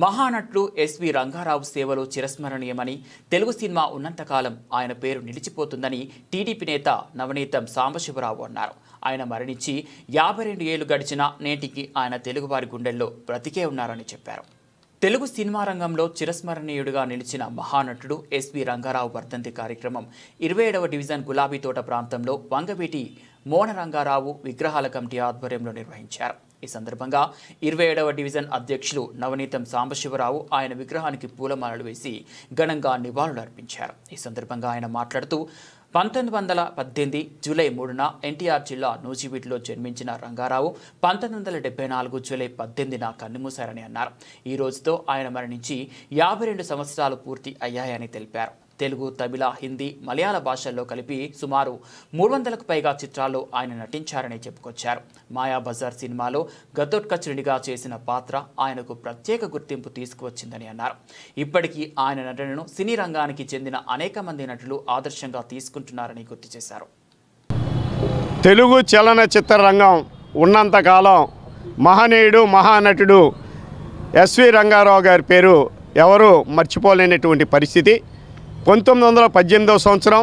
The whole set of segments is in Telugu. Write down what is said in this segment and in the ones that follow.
మహానటుడు ఎస్వి రంగారావు సేవలు చిరస్మరణీయమని, తెలుగు సినిమా ఉన్నంతకాలం ఆయన పేరు నిలిచిపోతుందని టీడీపీ నేత నవనీతం సాంబశివరావు అన్నారు. ఆయన మరణించి 52 ఏళ్లు గడిచినా నేటికి ఆయన తెలుగువారి గుండెల్లో బ్రతికే ఉన్నారని చెప్పారు. తెలుగు సినిమా రంగంలో చిరస్మరణీయుడిగా నిలిచిన మహానటుడు ఎస్వి రంగారావు వర్ధంతి కార్యక్రమం 27వ డివిజన్ గులాబీతోట ప్రాంతంలో వంగవీటి మోహన రంగారావు విగ్రహాల కమిటీ ఆధ్వర్యంలో నిర్వహించారు. ఈ సందర్భంగా 27వ డివిజన్ అధ్యక్షులు నవనీతం సాంబశివరావు ఆయన విగ్రహానికి పూలమాలలు వేసి ఘనంగా నివాళులు అర్పించారు. ఈ సందర్భంగా ఆయన మాట్లాడుతూ 1918 జూలై 3న ఎన్టీఆర్ జిల్లా నూజివీడులో జన్మించిన రంగారావు 1974 జూలై 18న కన్నుమూశారని అన్నారు. ఈ రోజుతో ఆయన మరణించి 52 సంవత్సరాలు పూర్తి అయ్యాయని తెలిపారు. తెలుగు, తమిళ, హిందీ, మలయాళ భాషల్లో కలిపి సుమారు 300కు పైగా చిత్రాల్లో ఆయన నటించారని చెప్పుకొచ్చారు. మాయాబజార్ సినిమాలో ఘటోత్కచుడిగా చేసిన పాత్ర ఆయనకు ప్రత్యేక గుర్తింపు తీసుకువచ్చిందని అన్నారు. ఇప్పటికీ ఆయన నటనను సినీ రంగానికి చెందిన అనేక మంది నటులు ఆదర్శంగా తీసుకుంటున్నారని గుర్తు చేశారు. తెలుగు చలనచిత్ర రంగం ఉన్నంతకాలం మహనీయుడు, మహానటుడు ఎస్వి రంగారావు గారి పేరు ఎవరూ మర్చిపోలేనటువంటి పరిస్థితి. 1918వ సంవత్సరం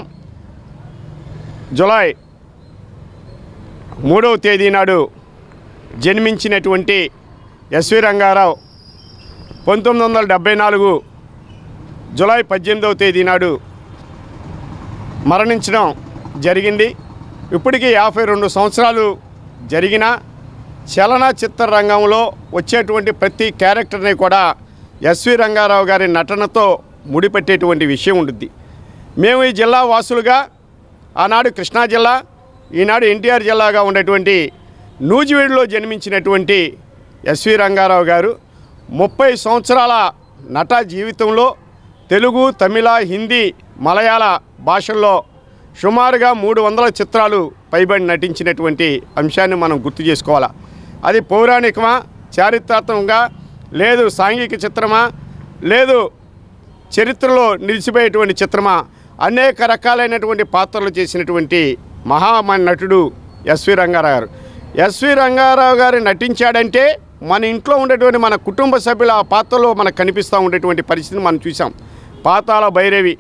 జూలై 3వ తేదీ నాడు జన్మించినటువంటి ఎస్వి రంగారావు 1974 జూలై 18వ తేదీ నాడు మరణించడం జరిగింది. ఇప్పటికీ 52 సంవత్సరాలు జరిగిన చలనచిత్ర రంగంలో వచ్చేటువంటి ప్రతి క్యారెక్టర్ని కూడా ఎస్వి రంగారావు గారి నటనతో ముడిపెట్టేటువంటి విషయం ఉంటుంది. మేము ఈ జిల్లా వాసులుగా ఆనాడు కృష్ణా జిల్లా, ఈనాడు ఎన్టీఆర్ జిల్లాగా ఉండేటువంటి నూజివీడులో జన్మించినటువంటి ఎస్వి రంగారావు గారు 30 సంవత్సరాల నట జీవితంలో తెలుగు, తమిళ, హిందీ, మలయాళ భాషల్లో సుమారుగా 300 చిత్రాలు పైబడి నటించినటువంటి అంశాన్ని మనం గుర్తు చేసుకోవాలి. అది పౌరాణికమా, చారిత్రాత్మకంగా, లేదు సాంఘిక చిత్రమా, లేదు చరిత్రలో నిలిచిపోయేటువంటి చిత్రమా, అనేక రకాలైనటువంటి పాత్రలు చేసినటువంటి నటుడు ఎస్వి రంగారావు గారు. ఎస్వి రంగారావు గారు నటించాడంటే మన ఇంట్లో ఉండేటువంటి మన కుటుంబ సభ్యుల ఆ పాత్రలో మనకు కనిపిస్తూ ఉండేటువంటి పరిస్థితిని మనం చూసాం. పాతాళ భైరవి,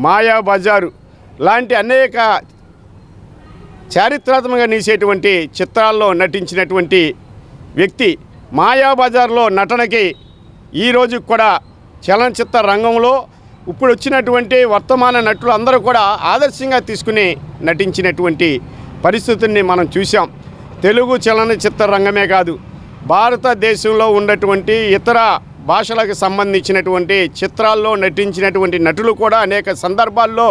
మాయాబజారు లాంటి అనేక చారిత్రాత్మకంగా నిలిచేటువంటి చిత్రాల్లో నటించినటువంటి వ్యక్తి. మాయాబజార్లో నటనకి ఈరోజు కూడా చలనచిత్ర రంగంలో ఇప్పుడు వచ్చినటువంటి వర్తమాన నటులు అందరూ కూడా ఆదర్శంగా తీసుకుని నటించినటువంటి పరిస్థితుల్ని మనం చూసాం. తెలుగు చలనచిత్ర రంగమే కాదు, భారతదేశంలో ఉన్నటువంటి ఇతర భాషలకు సంబంధించినటువంటి చిత్రాల్లో నటించినటువంటి నటులు కూడా అనేక సందర్భాల్లో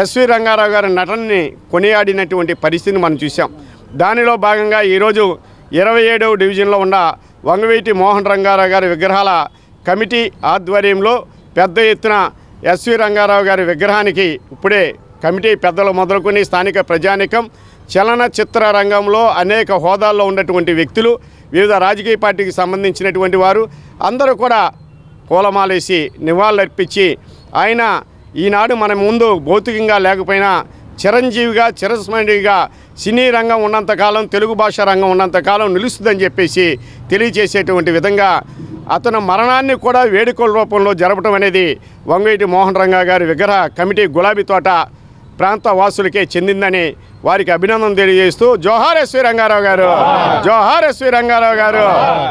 ఎస్వి రంగారావు గారి నటనని కొనియాడినటువంటి పరిస్థితిని మనం చూసాం. దానిలో భాగంగా ఈరోజు 27వ డివిజన్లో ఉన్న వంగవీటి మోహన్ రంగారావు గారి విగ్రహాల కమిటీ ఆధ్వర్యంలో పెద్ద ఎత్తున ఎస్వి రంగారావు గారి విగ్రహానికి ఇప్పుడే కమిటీ పెద్దలు మొదలుకొని స్థానిక ప్రజానికం, చలనచిత్ర రంగంలో అనేక హోదాల్లో ఉన్నటువంటి వ్యక్తులు, వివిధ రాజకీయ పార్టీకి సంబంధించినటువంటి వారు అందరూ కూడా పూలమాలేసి నివాళులర్పించి ఆయన ఈనాడు మన ముందు భౌతికంగా లేకపోయినా చిరంజీవిగా, చిరస్మరణీయుడిగా సినీ రంగం ఉన్నంతకాలం, తెలుగు భాష రంగం ఉన్నంతకాలం నిలుస్తుందని చెప్పేసి తెలియజేసేటువంటి విధంగా అతను మరణాన్ని కూడా వేడుకల రూపంలో జరపడం అనేది వంగవీటి మోహన్ రంగా గారి విగ్రహ కమిటీ గులాబీ తోట ప్రాంత వాసులకే చెందిందని వారికి అభినందన తెలియజేస్తూ జోహార్ ఎస్వి రంగారావు గారు, జోహార్ ఎస్వి రంగారావు గారు,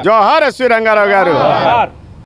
జోహార్ ఎస్వి రంగారావు గారు.